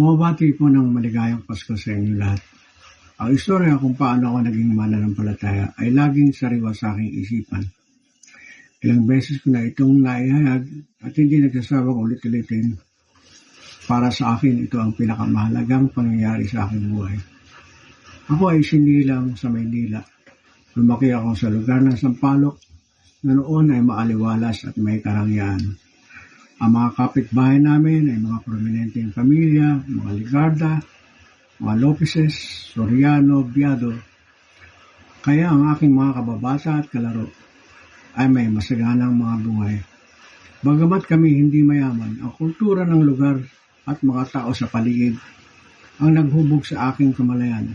Bumabati po ng maligayang Pasko sa inyo lahat. Ang istorya kung paano ako naging mananampalataya ay laging sariwa sa aking isipan. Ilang beses ko na itong naihayag at hindi nagsasawang ulit-ulitin. Para sa akin, ito ang pinakamahalagang pangyayari sa aking buhay. Ako ay sinilang sa Maynila. Lumaki ako sa lugar ng Sampaloc na noon ay maaliwalas at may karangyaan. Ang mga kapitbahay namin ay mga prominenteng pamilya, mga Ligarda, mga Lopezes, Soriano, Biado. Kaya ang aking mga kababata at kalaro ay may masaganang mga buhay. Bagamat kami hindi mayaman, ang kultura ng lugar at mga tao sa paligid ang naghubog sa aking kamalayan.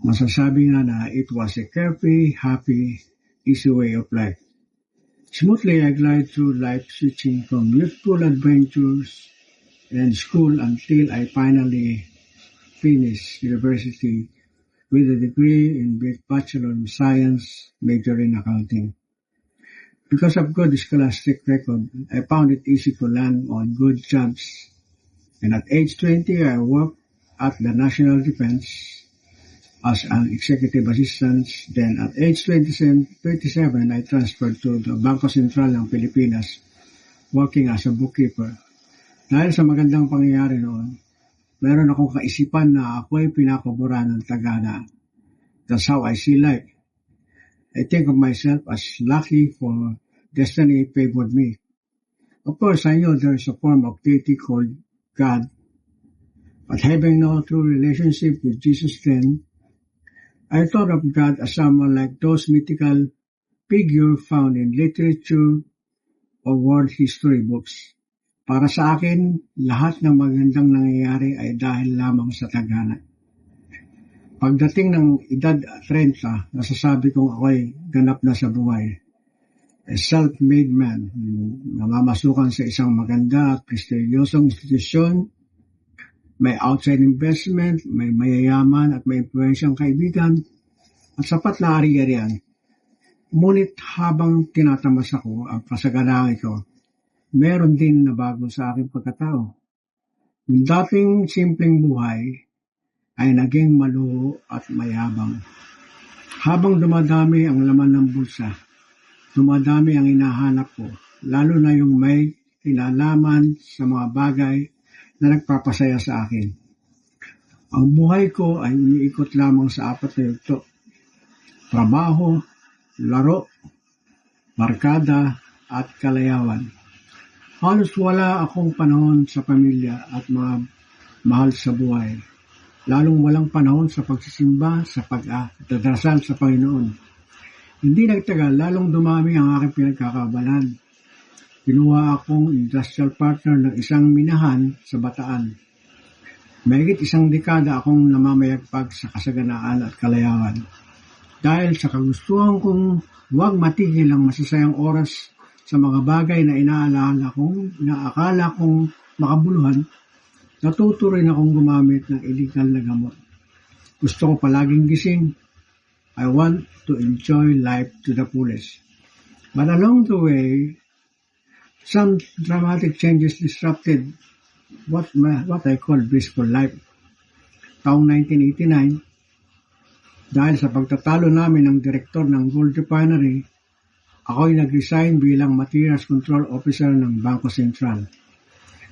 Masasabi nga na it was a carefree, happy, easy way of life. Smoothly, I glide through life, switching from youthful adventures and school until I finally finished university with a degree in Bachelor of Science, major in accounting. Because of good scholastic record, I found it easy to land on good jobs. And at age 20, I worked at the National Defense as an executive assistant. Then at age 27, I transferred to the Bangko Sentral ng Pilipinas, working as a bookkeeper. Dahil sa magandang pangyayari noon, meron akong kaisipan na ako ay pinakabura ng tagana. That's how I see life. I think of myself as lucky for destiny favored me. Of course, I know there is a form of deity called God, but having no true relationship with Jesus then, I thought of God as someone like those mythical figures found in literature or world history books. Para sa akin, lahat ng magandang nangyayari ay dahil lamang sa tagana. Pagdating ng edad 30, nasasabi kong ako'y ganap na sa buhay. A self-made man, namamasukan sa isang maganda at prestigyosong institusyon, may outside investment, may mayayaman at may influensyang kaibigan, at sapat na ari-arian. Ngunit habang tinatamas ako ang kasaganang ito, meron din na bago sa aking pagkatao. Yung dating simpleng buhay ay naging maluho at mayabang. Habang dumadami ang laman ng bulsa, dumadami ang hinahanap ko, lalo na yung may kinalaman sa mga bagay na nagpapasaya sa akin. Ang buhay ko ay umiikot lamang sa apat na yugto: trabaho, laro, barkada, at kalayawan. Halos wala akong panahon sa pamilya at mga mahal sa buhay. Lalong walang panahon sa pagsisimba, sa pagdadasal sa Panginoon. Hindi nagtagal, lalong dumami ang aking pinagkakabalan. Pinuha akong industrial partner ng isang minahan sa Bataan. Mahigit isang dekada akong namamayagpag sa kasaganaan at kalayawan. Dahil sa kagustuhan kong huwag matigil ang masasayang oras sa mga bagay na inaakala kong makabuluhan, natuto rin akong gumamit ng illegal na gamot. Gusto ko palaging gising. I want to enjoy life to the fullest. But along the way, some dramatic changes disrupted what I call blissful life. Taong 1989, dahil sa pagtatalo namin ng direktor ng Gold Refinery, ako'y nag-resign bilang Materials Control Officer ng Bangko Sentral.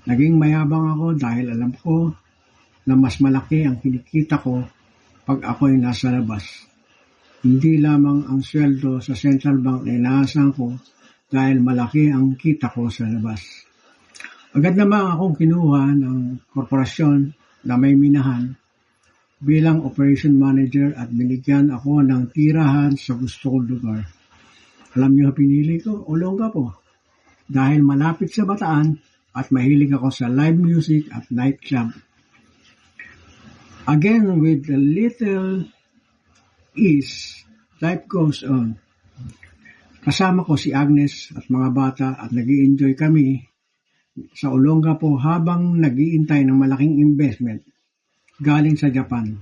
Naging mayabang ako dahil alam ko na mas malaki ang kinikita ko pag ako'y nasa labas. Hindi lamang ang sweldo sa Central Bank na inaasahan ko dahil malaki ang kita ko sa labas. Agad naman akong kinuha ng korporasyon na may minahan bilang operation manager at binigyan ako ng tirahan sa gusto kong lugar. Alam niyo pinili ko? Olongapo. Dahil malapit sa Bataan at mahilig ako sa live music at nightclub. Again, with a little ease, life goes on. Kasama ko si Agnes at mga bata at nag-i-enjoy kami sa Olongapo habang nag-iintay ng malaking investment galing sa Japan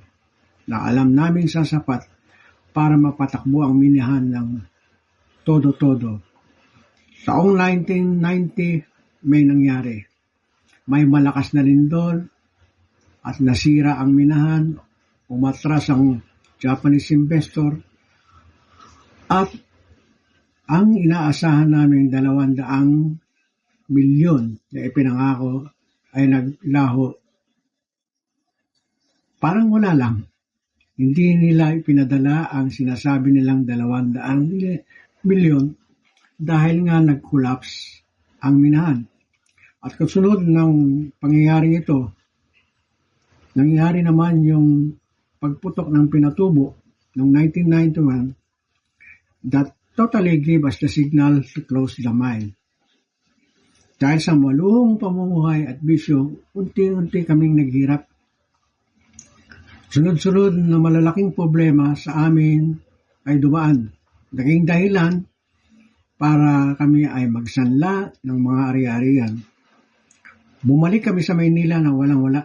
na alam naming sasapat para mapatakbo ang minahan ng todo-todo. Taong 1990 may nangyari. May malakas na lindol at nasira ang minahan, umatras ang Japanese investor, at ang inaasahan namin 200 milyon na ipinangako ay naglaho. Parang wala lang. Hindi nila ipinadala ang sinasabi nilang 200 milyon dahil nga nag-collapse ang minahan. At kasunod ng pangyayaring ito, nangyari naman yung pagputok ng Pinatubo noong 1991 that totally gave us the signal to close the mine. Dahil sa maluhong pamumuhay at bisyo, unti-unti kaming naghirap. Sunod-sunod na malalaking problema sa amin ay dumaan. Naging dahilan para kami ay magsanla ng mga ari-arian. Bumalik kami sa Maynila na walang-wala.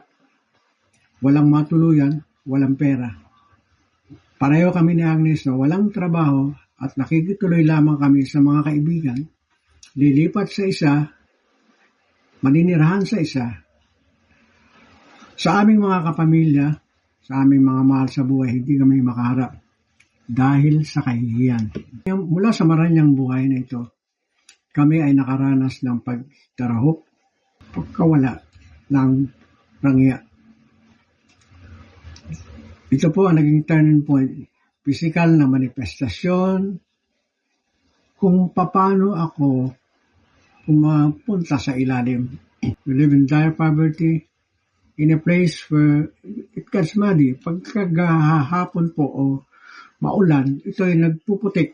Walang matuluyan, walang pera. Pareho kami ni Agnes na walang trabaho at nakikituloy lamang kami sa mga kaibigan. Lilipat sa isa, maninirahan sa isa. Sa aming mga kapamilya, sa aming mga mahal sa buhay, hindi kami makaharap dahil sa kahihiyan. Mula sa maranyang buhay na ito, kami ay nakaranas ng pagtarahok, pagkawala ng rangya. Ito po ang naging turning point, physical na manifestasyon kung paano ako pumapunta sa ilalim. We live in dire poverty, in a place where it gets muddy. Pagkagahapon po o maulan, ito ay nagpuputik.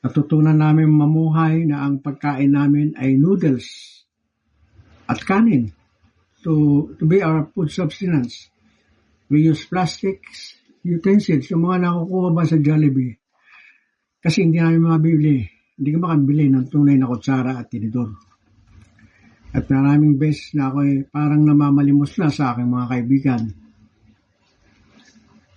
Natutunan namin mamuhay na ang pagkain namin ay noodles at kanin to be our food subsistence. We use plastics, utensils, yung mga nakukuha ba sa Jollibee. Kasi hindi namin mabibili. Hindi ka makabili ng tunay na kutsara at tinidor. At maraming beses na ako parang namamalimos na sa aking mga kaibigan.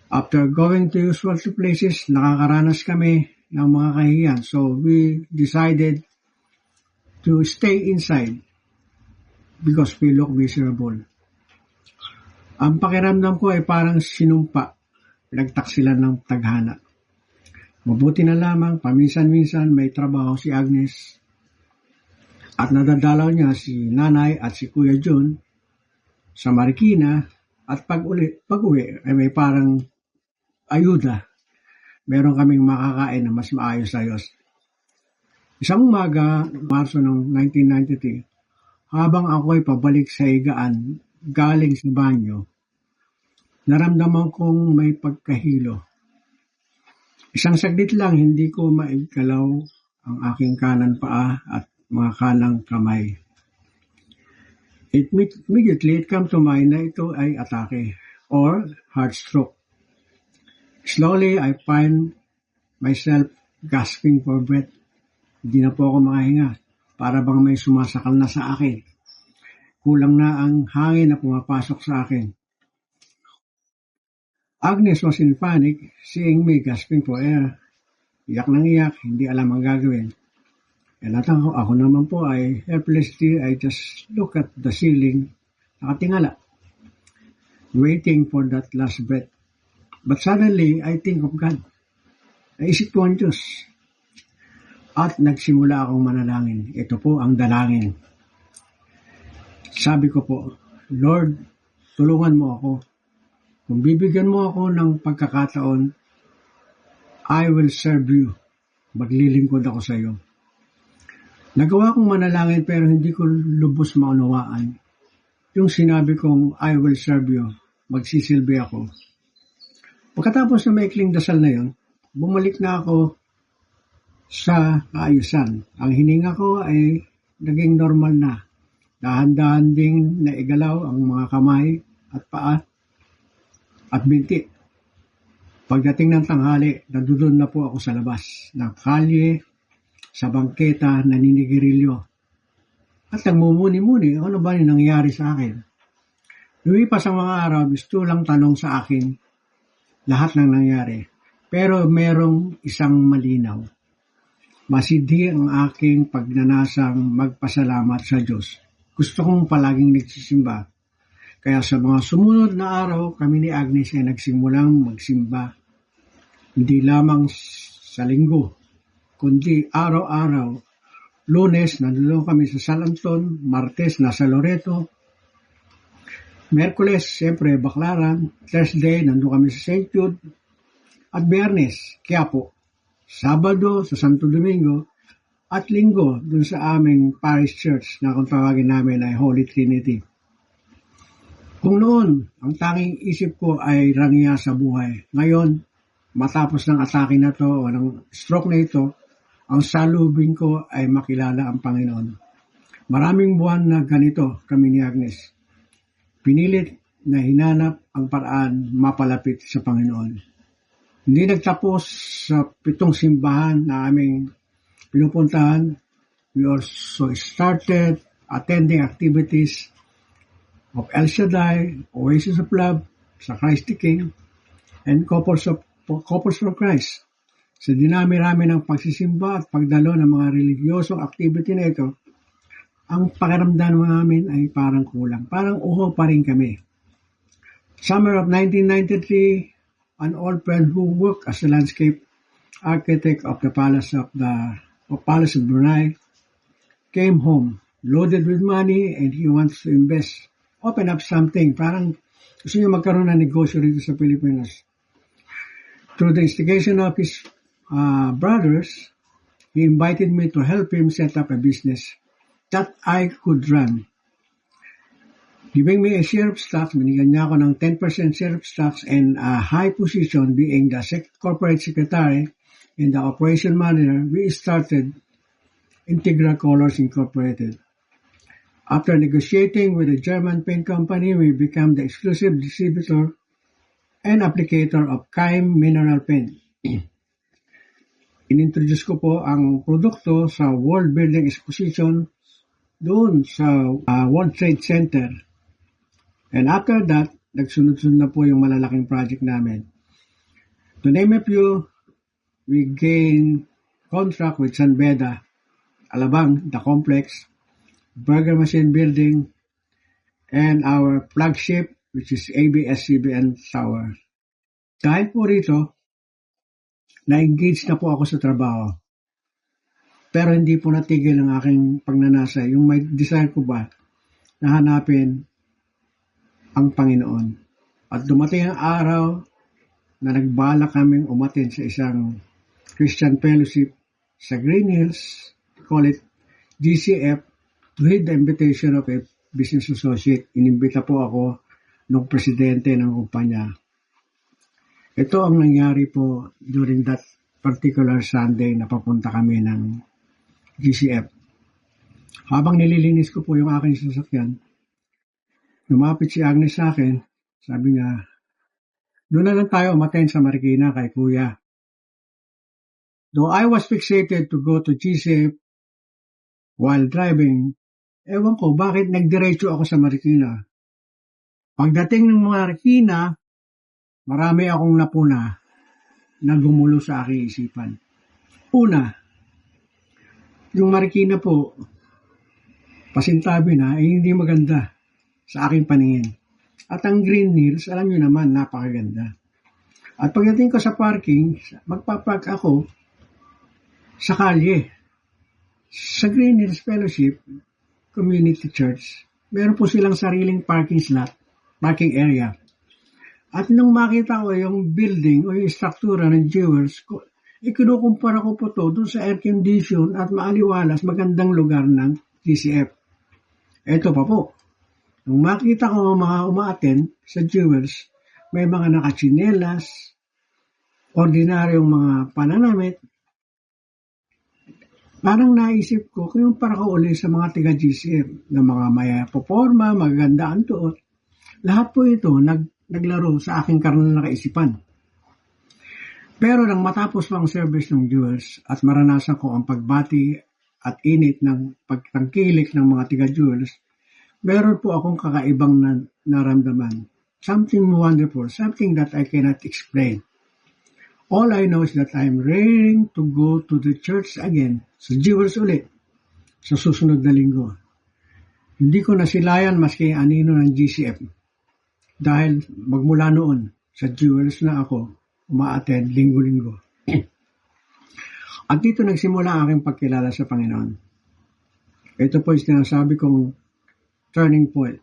After going to usual places, nakakaranas kami ng mga kahihiyan. So we decided to stay inside because we look miserable. Ang pakiramdam ko ay parang sinumpa, pinagtaksilan ng tadhana. Mabuti na lamang, paminsan-minsan may trabaho si Agnes at nadadalaw niya si Nanay at si Kuya John sa Marikina at pag-uwi ay may parang ayuda. Meron kaming makakain na mas maayos-ayos. Isang umaga, Marso ng 1993, habang ako ay pabalik sa higaan galing sa banyo, naramdaman kong may pagkahilo. Isang saglit lang, hindi ko maigalaw ang aking kanan paa at mga kanang kamay. Immediately, it came to mind na ito ay atake or heart stroke. Slowly, I find myself gasping for breath. Hindi na po ako makahinga. Para bang may sumasakal na sa akin. Kulang na ang hangin na pumapasok sa akin. Agnes was in panic, seeing me gasping for air. Iyak nang iyak, hindi alam ang gagawin. At ako naman po ay helplessly, I just look at the ceiling, nakatingala, waiting for that last breath. But suddenly, I think of God. Naisip ko ang Diyos. At nagsimula akong manalangin. Ito po ang dalangin. Sabi ko po, Lord, tulungan mo ako. Kung bibigyan mo ako ng pagkakataon, I will serve you. Maglilingkod ako sa iyo. Nagawa kong manalangin pero hindi ko lubos maunawaan. Yung sinabi kong, I will serve you, magsisilbi ako. Pagkatapos na maikling dasal na yon, bumalik na ako sa kaayusan. Ang hininga ko ay naging normal na. Dahan-dahan ding naigalaw ang mga kamay at paa at binti. Pagdating ng tanghali, nandoon na po ako sa labas ng kalye, sa bangketa, naninigirilyo. At nagmumuni-muni, ano ba yung nangyari sa akin? Lumipas ang mga araw, gusto lang tanong sa akin lahat ng nangyari. Pero merong isang malinaw. Masidhi ang aking pagnanasang magpasalamat sa Diyos. Gusto kong palaging nagsisimba. Kaya sa mga sumunod na araw, kami ni Agnes ay nagsimulang magsimba. Hindi lamang sa linggo, kundi araw-araw. Lunes, nandun kami sa San Anton. Martes, nasa Loreto. Merkules, siyempre, Baclaran. Thursday, nandun kami sa St. Jude. At Biyernes, Quiapo. Sabado, sa Santo Domingo. At Linggo, dun sa aming parish church na kung tawagin namin ay Holy Trinity. Kung noon, ang tanging isip ko ay rangya sa buhay. Ngayon, matapos ng atake na to o ng stroke na ito, ang salubin ko ay makilala ang Panginoon. Maraming buwan na ganito kami ni Agnes. Pinilit na hinanap ang paraan mapalapit sa Panginoon. Hindi nagtapos sa 7 simbahan na aming pinupuntahan. We also started attending activities of El Shaddai, Oasis of Love, sa Christ the King, and Couples for Christ. Sa dinami-rami ng pagsisimba at pagdalo ng mga reliyosong activity na ito, ang pakiramdam namin ay parang kulang. Parang uho pa rin kami. Summer of 1993, an old friend who worked as a landscape architect of the Palace of Brunei came home, loaded with money, and he wants to open up something. Parang gusto niya magkaroon ng negosyo rito sa Pilipinas. Through the instigation of his brothers, he invited me to help him set up a business that I could run. Giving me a share of stocks, binigyan niya ako ng 10% share of stocks and a high position being the corporate secretary and the operation manager, we started Integra Colors Incorporated. After negotiating with a German paint company, we became the exclusive distributor and applicator of Keim Mineral Paint. Inintroduce ko po ang produkto sa World Building Exposition doon sa World Trade Center. And after that, nagsunod-sunod na po yung malalaking project namin. To name a few, we gained contract with San Beda, Alabang, the complex, Burger Machine Building, and our flagship, which is ABS-CBN Tower. Dahil po rito, na-engage na po ako sa trabaho. Pero hindi po natigil ang aking pagnanasa. Yung may desire ko ba na hanapin ang Panginoon. At dumating ang araw na nagbala kaming umatin sa isang Christian fellowship sa Green Hills, call it GCF, to heed the invitation of a business associate. Inimbita po ako ng presidente ng kumpanya. Ito ang nangyari po during that particular Sunday na papunta kami ng GCF. Habang nililinis ko po yung aking sasakyan, lumapit si Agnes sa akin, sabi niya, doon na lang tayo umaten sa Marikina kay Kuya. Though I was fixated to go to GCF while driving, ewan ko bakit nagdiretso ako sa Marikina. Pagdating ng Marikina, marami akong napuna na gumulo sa aking isipan. Una, yung Marikina po, pasintabi na, ay hindi maganda sa aking paningin. At ang Green Hills, alam nyo naman, napakaganda. At pagdating ko sa parking, magpapark ako sa kalye. Sa Green Hills Fellowship Community Church, meron po silang sariling parking slot, parking area. At nung makita ko yung building o yung struktura ng Jewels, kinukumpara ko po to doon sa air condition at maaliwalas magandang lugar ng GCF. Ito pa po. Nung makita ko mga umaaten sa Jewels, may mga nakachinelas, ordinaryong mga pananamit. Parang naisip ko, kung para ko uli sa mga tiga-GCF na mga maya poporma, magaganda ang tuot. Lahat po ito naglaro sa aking karnal na kaisipan. Pero nang matapos ang service ng Jewels at maranasan ko ang pagbati at init ng pagtangkilik ng mga tiga-Jewels, meron po akong kakaibang naramdaman. Something wonderful, something that I cannot explain. All I know is that I'm raring to go to the church again, sa Jewels ulit, sa susunod na linggo. Hindi ko nasilayan maski anino ng GCF. Dahil magmula noon, sa Jewels na ako umaattend linggo-linggo. At dito nagsimula ang aking pagkilala sa Panginoon. Ito po yung sinasabi kong turning point.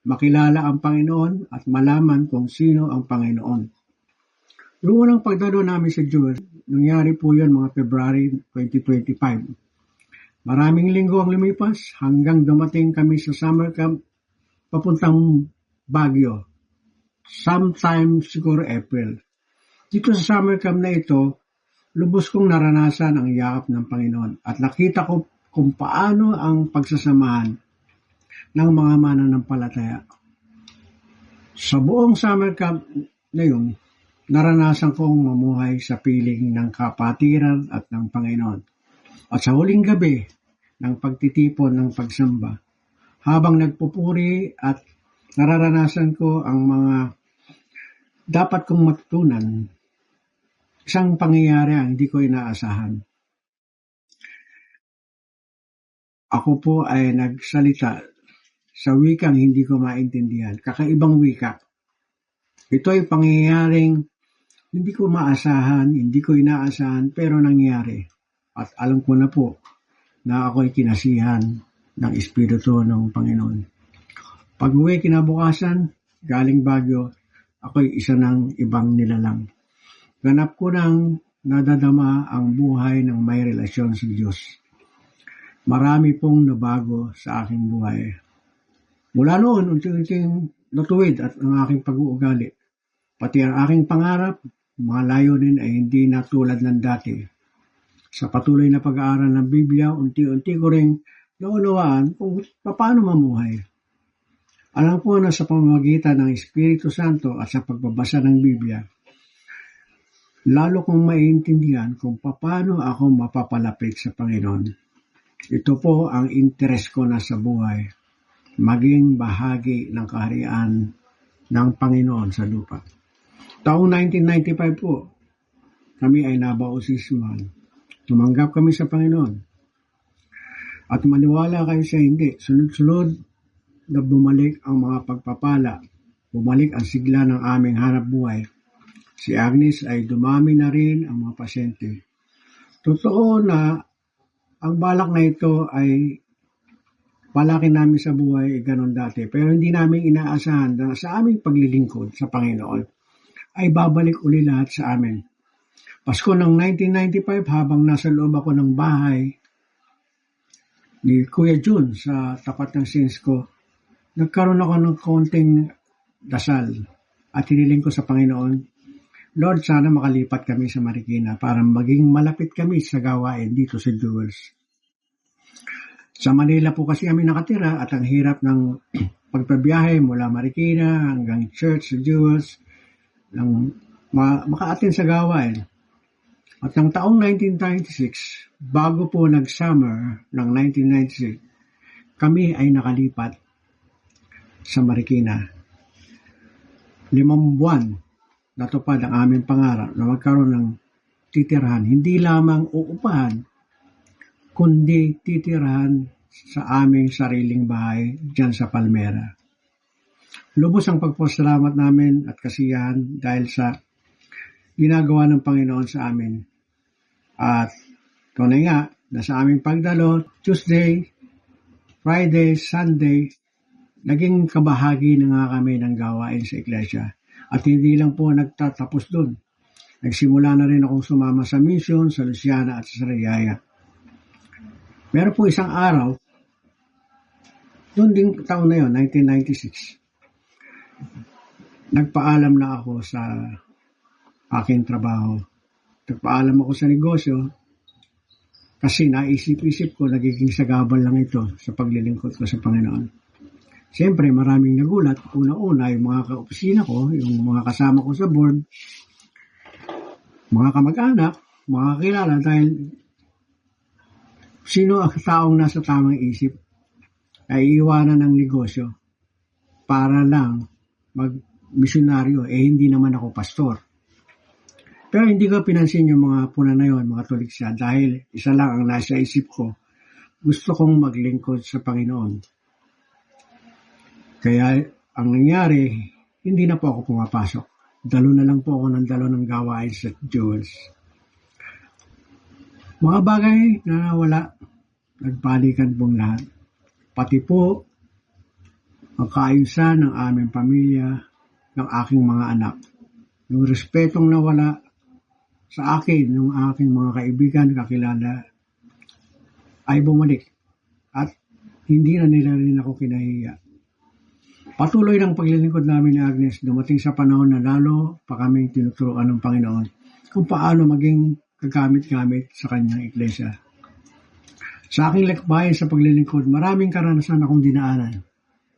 Makilala ang Panginoon at malaman kung sino ang Panginoon. Yung unang pagdalo namin sa Jewels, nangyari po yun mga February 2025. Maraming linggo ang lumipas hanggang dumating kami sa summer camp papuntang Baguio. Sometime siguro April. Dito sa summer camp na ito, lubos kong naranasan ang yakap ng Panginoon at nakita ko kung paano ang pagsasamahan ng mga mananampalataya. Sa buong summer camp na yun, naranasan kong mamuhay sa piling ng kapatiran at ng Panginoon. At sa huling gabi ng pagtitipon ng pagsamba, habang nagpupuri at nararanasan ko ang mga dapat kong matutunan, isang pangyayari ang hindi ko inaasahan. Ako po ay nagsalita sa wikang hindi ko maintindihan, kakaibang wika. Ito ay pangyayaring hindi ko maasahan, hindi ko inaasahan, pero nangyari. At alam ko na po na ako'y kinasihan ng Espiritu ng Panginoon. Pag-uwi kinabukasan, galing Baguio, ako'y isa ng ibang nilalang. Ganap ko nang nadadama ang buhay ng may relasyon sa Diyos. Marami pong nabago sa aking buhay. Mula noon, unti-unting natuwid at ang aking pag-uugali. Pati ang aking pangarap, mga layunin ay hindi na tulad ng dati. Sa patuloy na pag-aaral ng Biblia, unti-unti ko ring naunawaan kung paano mamuhay. Alam ko na sa pamamagitan ng Espiritu Santo at sa pagbabasa ng Biblia, lalo kong maiintindihan kung paano ako mapapalapit sa Panginoon. Ito po ang interes ko na sa buhay, maging bahagi ng kaharian ng Panginoon sa lupa. Taong 1995 po, kami ay nabautismuhan. Tumanggap kami sa Panginoon. At maniwala kayo sa hindi, sunod-sunod na bumalik ang mga pagpapala, bumalik ang sigla ng aming hanap buhay. Si Agnes ay dumami na rin ang mga pasyente. Totoo na ang balak na ito ay palaki namin sa buhay ay ganun dati. Pero hindi namin inaasahan na sa aming paglilingkod sa Panginoon ay babalik uli lahat sa amin. Pasko ng 1995 habang nasa loob ako ng bahay ni Kuya Jun sa tapat ng Sinsco, nagkaroon ako ng konting dasal at hiniling ko sa Panginoon, Lord, sana makalipat kami sa Marikina para maging malapit kami sa gawain dito sa Jewels. Sa Manila po kasi kami nakatira at ang hirap ng pagpabiyahe mula Marikina hanggang church sa Jewels nang maka-attend sa gawain. At ng taong 1996, bago po nag-summer ng 1996, kami ay nakalipat sa Marikina. 5 buwan natupad ang aming pangarap na magkaroon ng titirahan. Hindi lamang uupahan, kundi titirahan sa aming sariling bahay dyan sa Palmera. Lubos ang pagpasalamat namin at kasiyahan dahil sa ginagawa ng Panginoon sa amin. At tunay nga na sa aming pagdalo, Tuesday, Friday, Sunday, naging kabahagi na nga kami ng gawain sa iglesia. At hindi lang po nagtatapos doon. Nagsimula na rin akong sumama sa mission sa Luciana at sa Riyaya. Meron po isang araw, doon din taon na yun, 1996, nagpaalam na ako sa aking trabaho. Nagpaalam ako sa negosyo kasi naisip-isip ko nagiging sagabal lang ito sa paglilingkod ko sa Panginoon. Siyempre, maraming nagulat. Una-una, yung mga kaopisina ko, yung mga kasama ko sa board, mga kamag-anak, mga kakilala, dahil sino ang taong nasa tamang isip ay iwanan ng negosyo para lang mag-misyonaryo, hindi naman ako pastor. Pero hindi ko pinansin yung mga puna na yun, mga tuliksa, dahil isa lang ang nasa isip ko, gusto kong maglingkod sa Panginoon. Kaya ang nangyari, hindi na po ako pumapasok. Dalo na lang po ako ng dalo ng gawain sa Jewels. Mga bagay na nawala, nagbalikan pong lahat. Pati po ang kaayusan ng aming pamilya, ng aking mga anak. Yung respetong nawala sa akin, ng aking mga kaibigan, kakilala, ay bumalik. At hindi na nila rin ako kinahiya. Patuloy ng paglilingkod namin ni Agnes, dumating sa panahon na lalo pa kami tinuturuan ng Panginoon kung paano maging kagamit-gamit sa kanyang iglesia. Sa aking lakbayin sa paglilingkod, maraming karanasan akong dinaanan.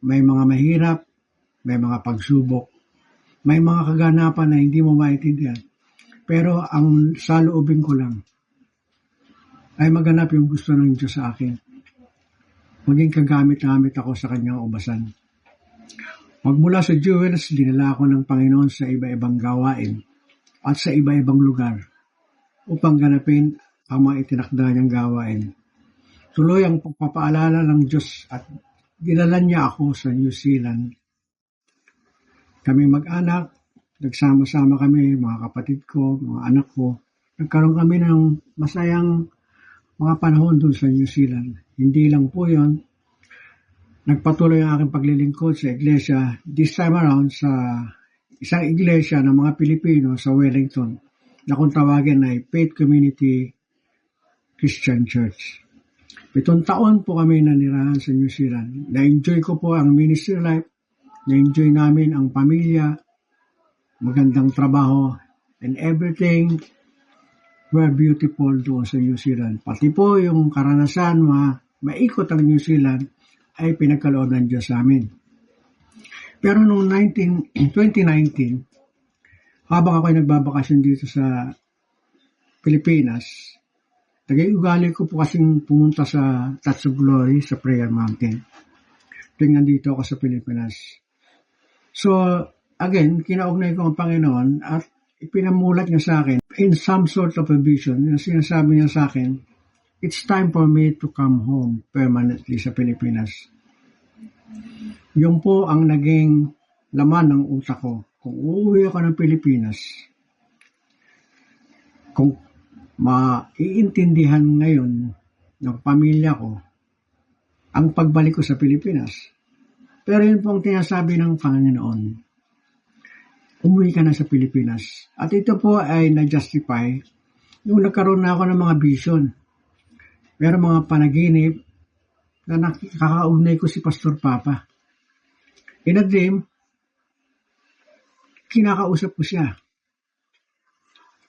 May mga mahirap, may mga pagsubok, may mga kaganapan na hindi mo maintindihan. Pero ang saloobin ko lang ay maganap yung gusto ng Diyos sa akin. Maging kagamit-gamit ako sa kanyang ubasan. Magmula sa Jewels, dinala ako ng Panginoon sa iba-ibang gawain at sa iba-ibang lugar upang ganapin ang mga itinakda niyang gawain. Tuloy ang pagpapaalala ng Diyos at dinala niya ako sa New Zealand. Kami mag-anak, nagsama-sama kami, mga kapatid ko, mga anak ko. Nagkaroon kami ng masayang mga panahon doon sa New Zealand. Hindi lang po yun. Nagpatuloy ang aking paglilingkod sa iglesia, this time around sa isang iglesia ng mga Pilipino sa Wellington, na kung tawagin ay Faith Community Christian Church. 7 taon po kami nanirahan sa New Zealand. Na-enjoy ko po ang ministry life, na-enjoy namin ang pamilya, magandang trabaho, and everything were beautiful doon sa New Zealand. Pati po yung karanasan, maikot ang New Zealand, ay pinagkaloob ng Diyos sa amin. Pero noong 2019, habang ako ay nagbabakasyon dito sa Pilipinas, naging-ugali ko po kasing pumunta sa Touch of Glory sa Prayer Mountain. Tingnan dito ako sa Pilipinas. So, again, kinaugnay ko ang Panginoon at ipinamulat niya sa akin in some sort of a vision. Sinasabi niya sa akin, it's time for me to come home permanently sa Pilipinas. Yun po ang naging laman ng utak ko. Kung uuwi ako ng Pilipinas, kung maiintindihan ngayon ng pamilya ko ang pagbalik ko sa Pilipinas. Pero yun po ang tinasabi ng Panginoon. Umuwi ka na sa Pilipinas. At ito po ay na-justify nung nagkaroon na ako ng mga vision. Pero mga panaginip na nakakaugnay ko si Pastor Papa. In a dream, kinakausap ko siya.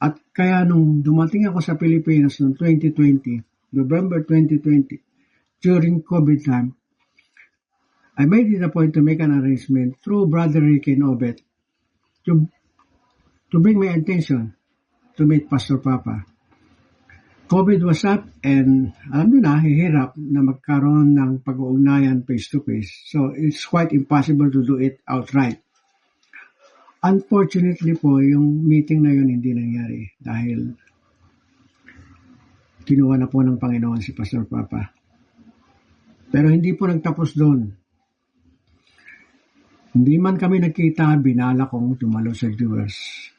At kaya nung dumating ako sa Pilipinas noong 2020, November 2020, during COVID time, I made it a point to make an arrangement through Brother Ricky and Obet to bring my attention to meet Pastor Papa. COVID was up and alam nyo na, hihirap na magkaroon ng pag-uugnayan face-to-face. So it's quite impossible to do it outright. Unfortunately po, yung meeting na yun hindi nangyari dahil kinuha na po ng Panginoon si Pastor Papa. Pero hindi po nagtapos doon. Hindi man kami nagkita, binala kong tumalo sa Jewels.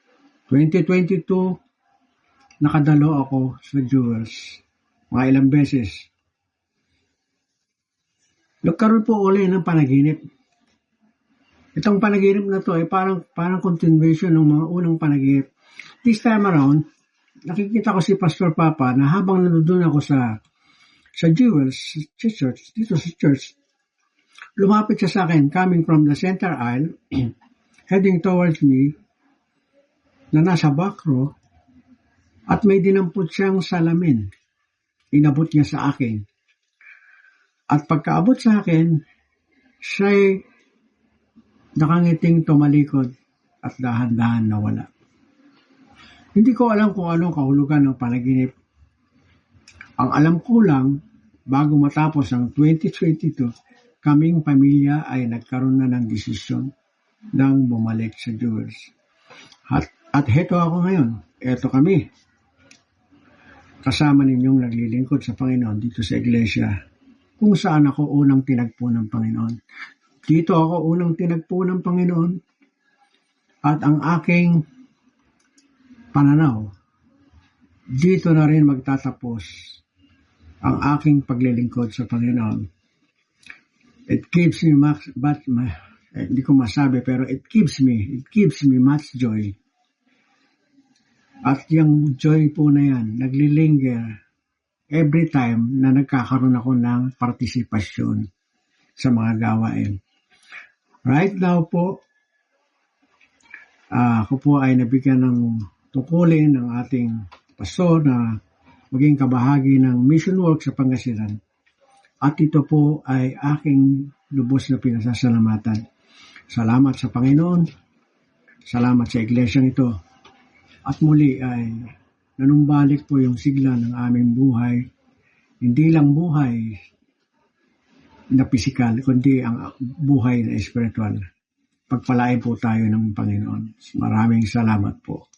2022, nakadalo ako sa Jewels. Mga ilang beses. Nagkaroon po uli ng panaginip. Itong panaginip na to ay parang continuation ng mga unang panaginip. This time around, nakikita ko si Pastor Papa na habang nandun ako sa Jewels, sa church, dito sa church, lumapit siya sa akin, coming from the center aisle, heading towards me, na nasa back row, at may dinampot siyang salamin. Inabot niya sa akin. At pagkaabot sa akin, siya'y nakangiting tumalikod at dahan-dahan nawala. Hindi ko alam kung anong kahulugan ng panaginip. Ang alam ko lang, bago matapos ang 2022, kaming pamilya ay nagkaroon na ng desisyon nang bumalik sa Jewels. At heto ako ngayon. Eto kami. Kasama ninyong naglilingkod sa Panginoon dito sa iglesia, kung saan ako unang tinagpo ng Panginoon. Dito ako unang tinagpo ng Panginoon At ang aking pananaw, dito na rin magtatapos ang aking paglilingkod sa Panginoon. It gives me much, hindi ko masabi, pero it gives me much joy. At yung joy po na yan, naglilinger every time na nagkakaroon ako ng partisipasyon sa mga gawain. Right now po, ako po ay nabigyan ng tungkulin ng ating pastor na maging kabahagi ng mission work sa Pangasinan. At ito po ay aking lubos na pinasasalamatan. Salamat sa Panginoon. Salamat sa iglesyang ito. At muli ay nanumbalik po yung sigla ng aming buhay. Hindi lang buhay na pisikal, kundi ang buhay na espiritual. Pagpalain po tayo ng Panginoon. Maraming salamat po.